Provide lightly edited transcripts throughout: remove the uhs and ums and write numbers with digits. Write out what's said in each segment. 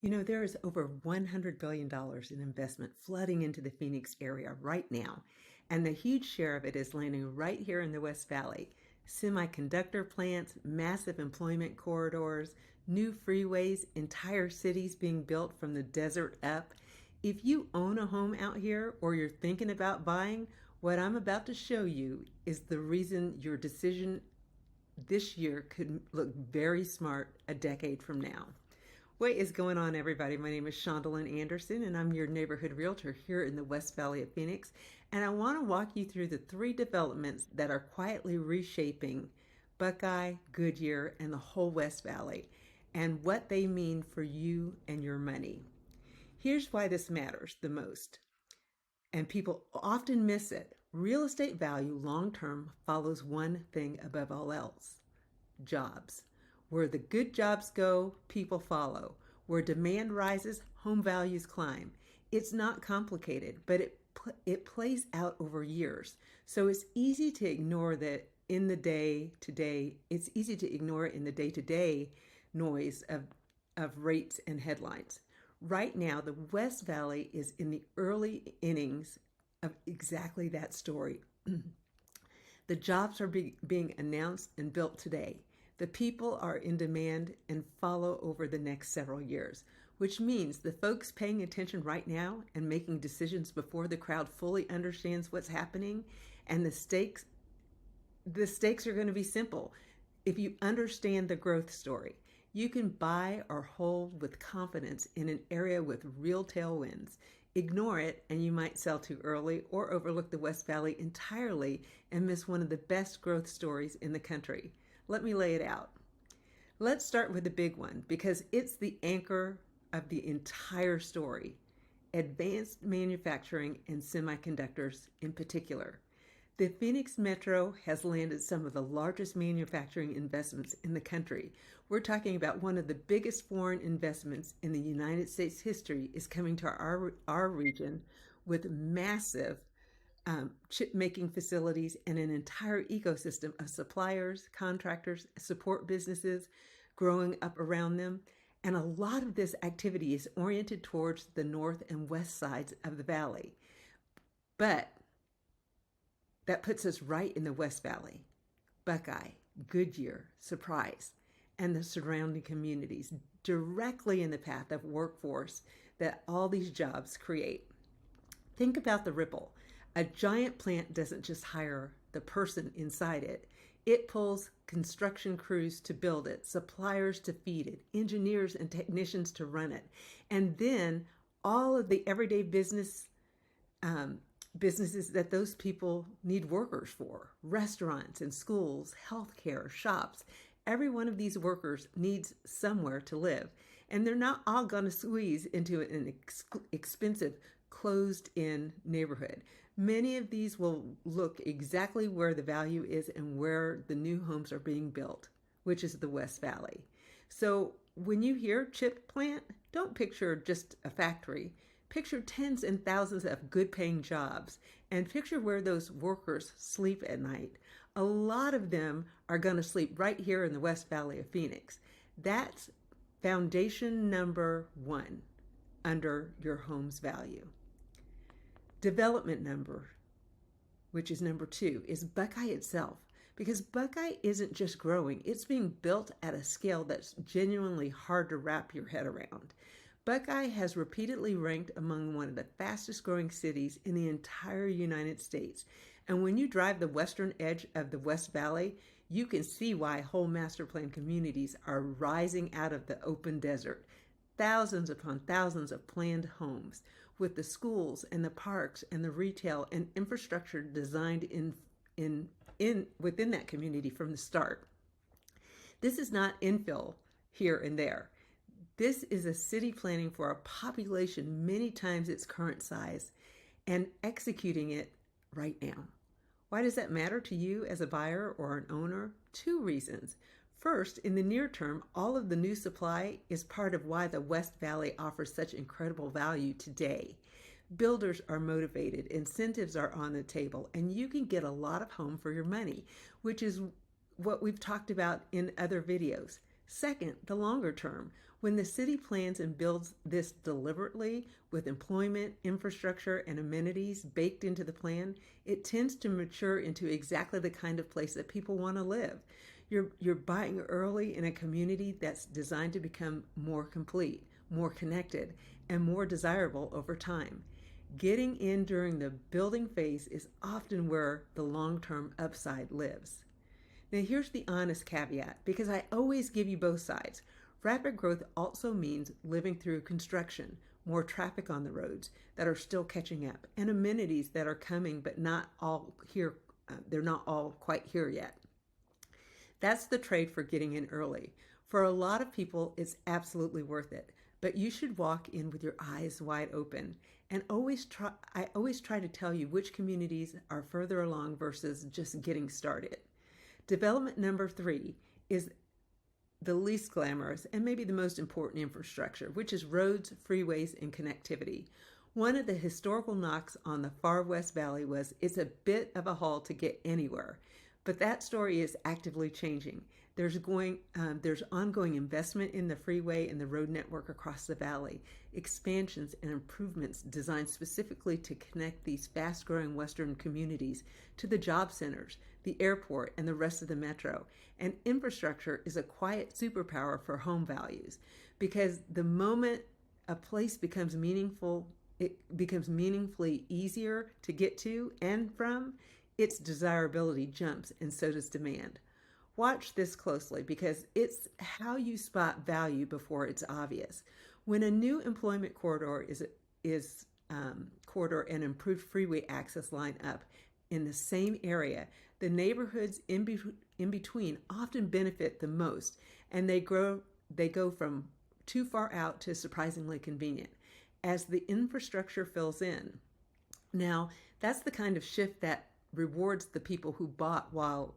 You know, there is over $100 billion in investment flooding into the Phoenix area right now, and the huge share of it is landing right here in the West Valley. Semiconductor plants, massive employment corridors, new freeways, entire cities being built from the desert up. If you own a home out here or you're thinking about buying, what I'm about to show you is the reason your decision this year could look very smart a decade from now. What is going on, everybody? My name is SHANDELIN Anderson, and I'm your neighborhood realtor here in the West Valley of Phoenix. And I want to walk you through the three developments that are quietly reshaping Buckeye, Goodyear, and the whole West Valley, and what they mean for you and your money. Here's why this matters the most, and people often miss it. Real estate value long-term follows one thing above all else: jobs. Where the good jobs go, people follow. Where demand rises, home values climb. It's not complicated, but it plays out over years. So it's easy to ignore that in the day-to-day. It's easy to ignore it in the day-to-day noise of rates and headlines. Right now, the West Valley is in the early innings of exactly that story. The jobs are being announced and built today. The people are in demand and follow over the next several years, which means the folks paying attention right now and making decisions before the crowd fully understands what's happening, and the stakes are going to be simple. If you understand the growth story, you can buy or hold with confidence in an area with real tailwinds. Ignore it and you might sell too early or overlook the West Valley entirely and miss one of the best growth stories in the country. Let me lay it out. Let's start with the big one because it's the anchor of the entire story: advanced manufacturing and semiconductors in particular. The Phoenix Metro has landed some of the largest manufacturing investments in the country. We're talking about one of the biggest foreign investments in the United States history is coming to our region with massive chip-making facilities and an entire ecosystem of suppliers, contractors, support businesses growing up around them. And a lot of this activity is oriented towards the north and west sides of the valley. But that puts us right in the West Valley. Buckeye, Goodyear, Surprise, and the surrounding communities, directly in the path of workforce that all these jobs create. Think about the ripple. A giant plant doesn't just hire the person inside it. It pulls construction crews to build it, suppliers to feed it, engineers and technicians to run it. And then all of the everyday businesses that those people need workers for: restaurants and schools, healthcare, shops. Every one of these workers needs somewhere to live. And they're not all going to squeeze into an expensive, closed-in neighborhood. Many of these will look exactly where the value is and where the new homes are being built, which is the West Valley. So when you hear chip plant, don't picture just a factory. Picture tens and thousands of good-paying jobs, and picture where those workers sleep at night. A lot of them are going to sleep right here in the West Valley of Phoenix. That's foundation number one under your home's value. Development number, which is number two, is Buckeye itself. Because Buckeye isn't just growing, it's being built at a scale that's genuinely hard to wrap your head around. Buckeye has repeatedly ranked among one of the fastest growing cities in the entire United States. And when you drive the western edge of the West Valley, you can see why whole master plan communities are rising out of the open desert. Thousands upon thousands of planned homes, with the schools and the parks and the retail and infrastructure designed within that community from the start. This is not infill here and there. This is a city planning for a population many times its current size and executing it right now. Why does that matter to you as a buyer or an owner? Two reasons. First, in the near term, all of the new supply is part of why the West Valley offers such incredible value today. Builders are motivated, incentives are on the table, and you can get a lot of home for your money, which is what we've talked about in other videos. Second, the longer term. When the city plans and builds this deliberately with employment, infrastructure, and amenities baked into the plan, it tends to mature into exactly the kind of place that people want to live. You're buying early in a community that's designed to become more complete, more connected, and more desirable over time. Getting in during the building phase is often where the long term upside lives. Now, here's the honest caveat because I always give you both sides. Rapid growth also means living through construction, more traffic on the roads that are still catching up, and amenities that are coming but not all here. They're not all quite here yet. That's the trade for getting in early. For a lot of people, it's absolutely worth it, but you should walk in with your eyes wide open. And I always try to tell you which communities are further along versus just getting started. Development number 3 is the least glamorous and maybe the most important infrastructure, which is roads, freeways, and connectivity. One of the historical knocks on the far West Valley was it's a bit of a haul to get anywhere. But that story is actively changing. There's ongoing investment in the freeway and the road network across the valley, expansions and improvements designed specifically to connect these fast-growing western communities to the job centers, the airport, and the rest of the metro. And infrastructure is a quiet superpower for home values because the moment a place becomes meaningful, it becomes meaningfully easier to get to and from, its desirability jumps and so does demand. Watch this closely because it's how you spot value before it's obvious. When a new employment corridor and improved freeway access line up in the same area, the neighborhoods in between often benefit the most, and they go from too far out to surprisingly convenient as the infrastructure fills in. Now, that's the kind of shift that rewards the people who bought while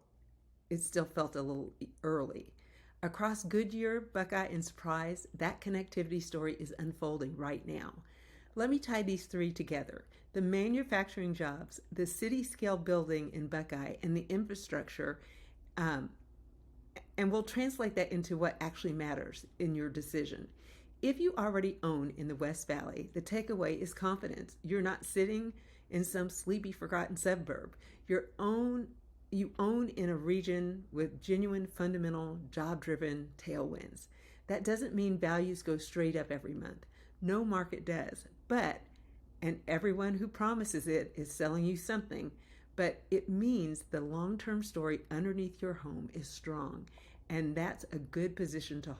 it still felt a little early. Across Goodyear, Buckeye, and Surprise, that connectivity story is unfolding right now. Let me tie these 3 together. The manufacturing jobs, the city-scale building in Buckeye, and the infrastructure, and we'll translate that into what actually matters in your decision. If you already own in the West Valley, the takeaway is confidence. You're not sitting in some sleepy, forgotten suburb. You own in a region with genuine, fundamental, job-driven tailwinds. That doesn't mean values go straight up every month. No market does. And everyone who promises it is selling you something, but it means the long-term story underneath your home is strong, and that's a good position to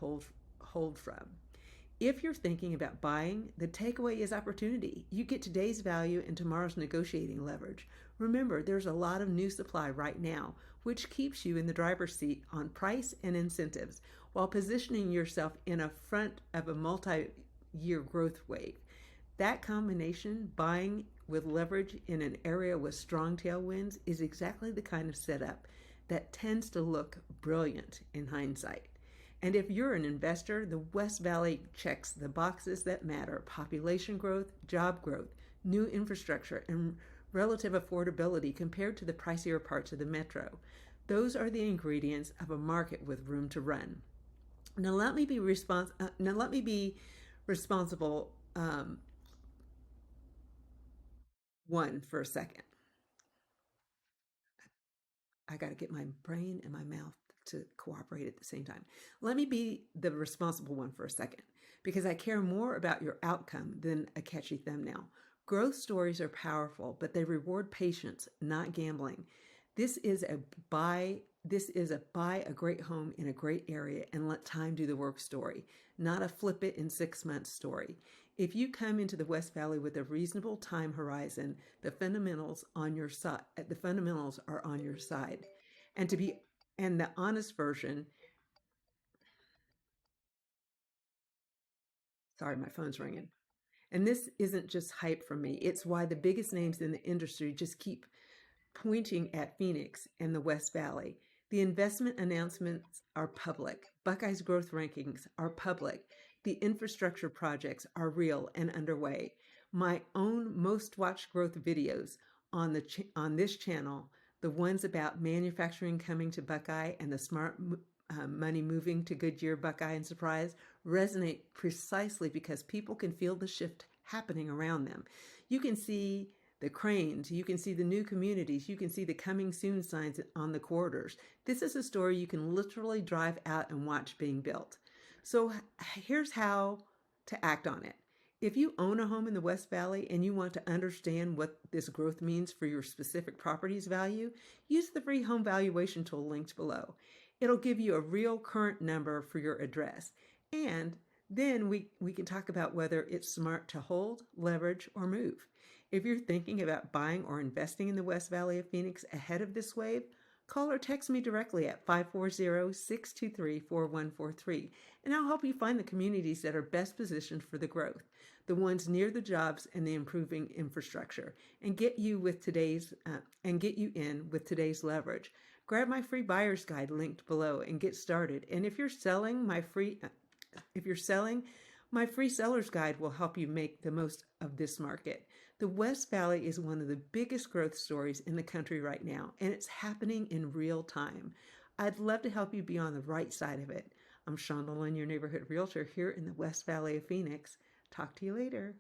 hold from. If you're thinking about buying, the takeaway is opportunity. You get today's value and tomorrow's negotiating leverage. Remember, there's a lot of new supply right now, which keeps you in the driver's seat on price and incentives while positioning yourself in a front of a multi-year growth wave. That combination, buying with leverage in an area with strong tailwinds, is exactly the kind of setup that tends to look brilliant in hindsight. And if you're an investor, the West Valley checks the boxes that matter: population growth, job growth, new infrastructure, and relative affordability compared to the pricier parts of the metro. Those are the ingredients of a market with room to run. Now let me be responsible one for a second. I got to get my brain and my mouth to cooperate at the same time. Let me be the responsible one for a second because I care more about your outcome than a catchy thumbnail. Growth stories are powerful, but they reward patience, not gambling. This is a buy a great home in a great area and let time do the work story, not a flip it in 6 months story. If you come into the West Valley with a reasonable time horizon, the fundamentals are on your side. And the honest version, sorry, my phone's ringing. And this isn't just hype from me. It's why the biggest names in the industry just keep pointing at Phoenix and the West Valley. The investment announcements are public. Buckeye's growth rankings are public. The infrastructure projects are real and underway. My own most watched growth videos on this channel, the ones about manufacturing coming to Buckeye and the smart money moving to Goodyear, Buckeye, and Surprise resonate precisely because people can feel the shift happening around them. You can see the cranes, you can see the new communities, you can see the coming soon signs on the corridors. This is a story you can literally drive out and watch being built. So here's how to act on it. If you own a home in the West Valley and you want to understand what this growth means for your specific property's value, use the free home valuation tool linked below. It'll give you a real current number for your address. And then we can talk about whether it's smart to hold, leverage, or move. If you're thinking about buying or investing in the West Valley of Phoenix ahead of this wave, call or text me directly at 540-623-4143, and I'll help you find the communities that are best positioned for the growth, the ones near the jobs and the improving infrastructure, and get you in with today's leverage. Grab my free buyer's guide linked below and get started. And if you're selling, my free seller's guide will help you make the most of this market. The West Valley is one of the biggest growth stories in the country right now, and it's happening in real time. I'd love to help you be on the right side of it. I'm SHANDELIN, your neighborhood realtor here in the West Valley of Phoenix. Talk to you later.